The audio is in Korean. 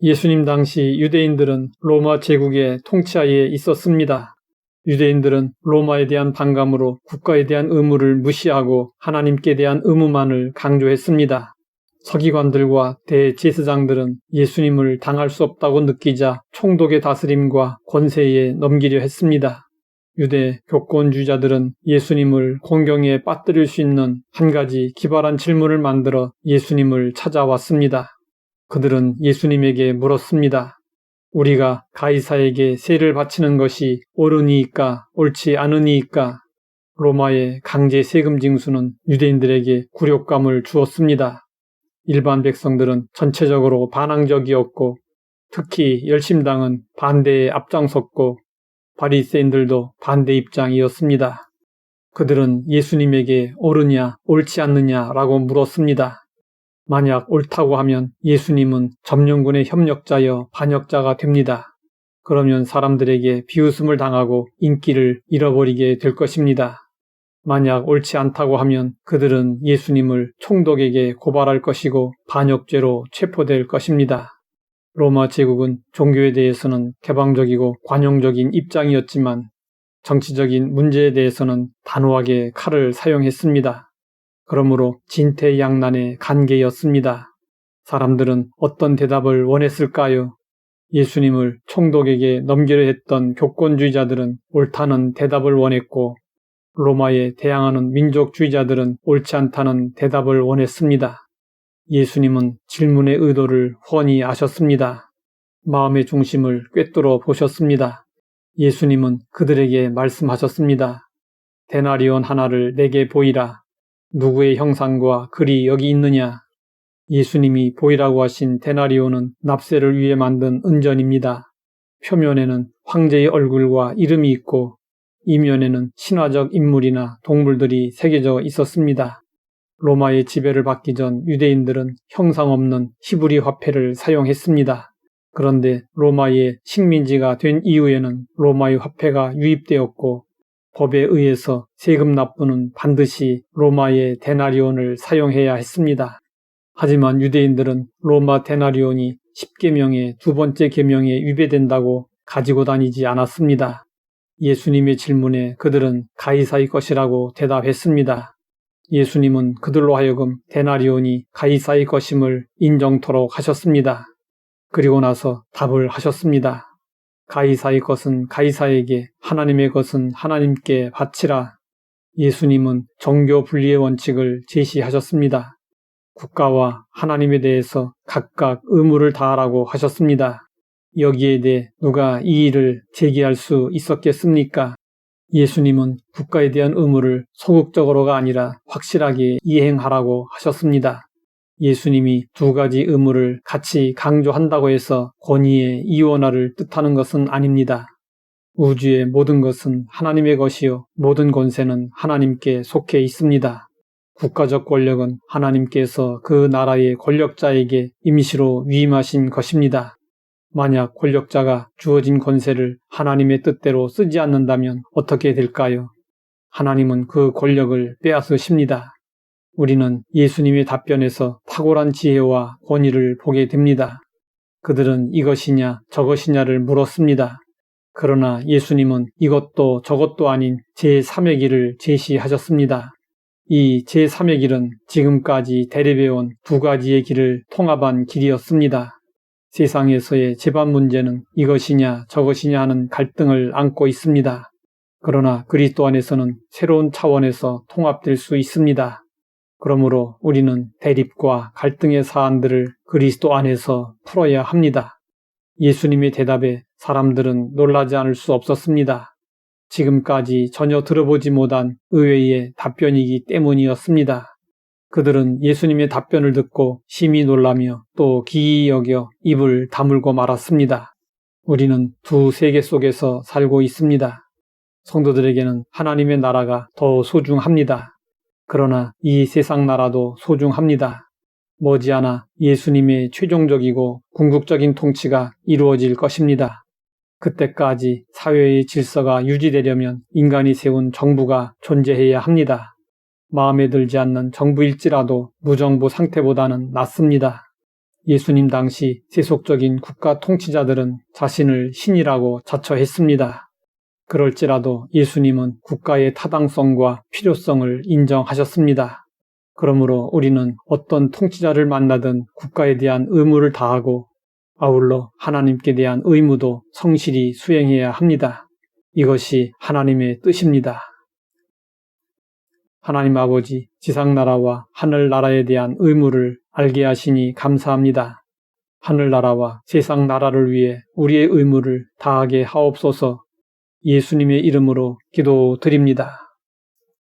예수님 당시 유대인들은 로마 제국의 통치하에 있었습니다. 유대인들은 로마에 대한 반감으로 국가에 대한 의무를 무시하고 하나님께 대한 의무만을 강조했습니다. 서기관들과 대제사장들은 예수님을 당할 수 없다고 느끼자 총독의 다스림과 권세에 넘기려 했습니다. 유대 교권주의자들은 예수님을 공경에 빠뜨릴 수 있는 한 가지 기발한 질문을 만들어 예수님을 찾아왔습니다. 그들은 예수님에게 물었습니다. 우리가 가이사에게 세를 바치는 것이 옳으니이까 옳지 않으니이까? 로마의 강제 세금 징수는 유대인들에게 굴욕감을 주었습니다. 일반 백성들은 전체적으로 반항적이었고 특히 열심당은 반대에 앞장섰고 바리새인들도 반대 입장이었습니다. 그들은 예수님에게 옳으냐 옳지 않느냐라고 물었습니다. 만약 옳다고 하면 예수님은 점령군의 협력자여 반역자가 됩니다. 그러면 사람들에게 비웃음을 당하고 인기를 잃어버리게 될 것입니다. 만약 옳지 않다고 하면 그들은 예수님을 총독에게 고발할 것이고 반역죄로 체포될 것입니다. 로마 제국은 종교에 대해서는 개방적이고 관용적인 입장이었지만 정치적인 문제에 대해서는 단호하게 칼을 사용했습니다. 그러므로 진퇴양난의 관계였습니다. 사람들은 어떤 대답을 원했을까요? 예수님을 총독에게 넘기려 했던 교권주의자들은 옳다는 대답을 원했고 로마에 대항하는 민족주의자들은 옳지 않다는 대답을 원했습니다. 예수님은 질문의 의도를 훤히 아셨습니다. 마음의 중심을 꿰뚫어 보셨습니다. 예수님은 그들에게 말씀하셨습니다. 데나리온 하나를 내게 보이라. 누구의 형상과 글이 여기 있느냐? 예수님이 보이라고 하신 데나리온은 납세를 위해 만든 은전입니다. 표면에는 황제의 얼굴과 이름이 있고 이면에는 신화적 인물이나 동물들이 새겨져 있었습니다. 로마의 지배를 받기 전 유대인들은 형상 없는 히브리 화폐를 사용했습니다. 그런데 로마의 식민지가 된 이후에는 로마의 화폐가 유입되었고 법에 의해서 세금 납부는 반드시 로마의 데나리온을 사용해야 했습니다. 하지만 유대인들은 로마 데나리온이 10계명의 두 번째 계명에 위배된다고 가지고 다니지 않았습니다. 예수님의 질문에 그들은 가이사의 것이라고 대답했습니다. 예수님은 그들로 하여금 데나리온이 가이사의 것임을 인정토록 하셨습니다. 그리고 나서 답을 하셨습니다. 가이사의 것은 가이사에게, 하나님의 것은 하나님께 바치라. 예수님은 정교 분리의 원칙을 제시하셨습니다. 국가와 하나님에 대해서 각각 의무를 다하라고 하셨습니다. 여기에 대해 누가 이의를 제기할 수 있었겠습니까? 예수님은 국가에 대한 의무를 소극적으로가 아니라 확실하게 이행하라고 하셨습니다. 예수님이 두 가지 의무를 같이 강조한다고 해서 권위의 이원화를 뜻하는 것은 아닙니다. 우주의 모든 것은 하나님의 것이요 모든 권세는 하나님께 속해 있습니다. 국가적 권력은 하나님께서 그 나라의 권력자에게 임시로 위임하신 것입니다. 만약 권력자가 주어진 권세를 하나님의 뜻대로 쓰지 않는다면 어떻게 될까요? 하나님은 그 권력을 빼앗으십니다. 우리는 예수님의 답변에서 탁월한 지혜와 권위를 보게 됩니다. 그들은 이것이냐 저것이냐를 물었습니다. 그러나 예수님은 이것도 저것도 아닌 제3의 길을 제시하셨습니다. 이 제3의 길은 지금까지 대립해온 두 가지의 길을 통합한 길이었습니다. 세상에서의 재반 문제는 이것이냐 저것이냐 하는 갈등을 안고 있습니다. 그러나 그리스도 안에서는 새로운 차원에서 통합될 수 있습니다. 그러므로 우리는 대립과 갈등의 사안들을 그리스도 안에서 풀어야 합니다. 예수님의 대답에 사람들은 놀라지 않을 수 없었습니다. 지금까지 전혀 들어보지 못한 의외의 답변이기 때문이었습니다. 그들은 예수님의 답변을 듣고 심히 놀라며 또 기이히 여겨 입을 다물고 말았습니다. 우리는 두 세계 속에서 살고 있습니다. 성도들에게는 하나님의 나라가 더 소중합니다. 그러나 이 세상 나라도 소중합니다. 머지않아 예수님의 최종적이고 궁극적인 통치가 이루어질 것입니다. 그때까지 사회의 질서가 유지되려면 인간이 세운 정부가 존재해야 합니다. 마음에 들지 않는 정부일지라도 무정부 상태보다는 낫습니다. 예수님 당시 세속적인 국가 통치자들은 자신을 신이라고 자처했습니다. 그럴지라도 예수님은 국가의 타당성과 필요성을 인정하셨습니다. 그러므로 우리는 어떤 통치자를 만나든 국가에 대한 의무를 다하고 아울러 하나님께 대한 의무도 성실히 수행해야 합니다. 이것이 하나님의 뜻입니다. 하나님 아버지, 지상나라와 하늘나라에 대한 의무를 알게 하시니 감사합니다. 하늘나라와 세상 나라를 위해 우리의 의무를 다하게 하옵소서. 예수님의 이름으로 기도드립니다.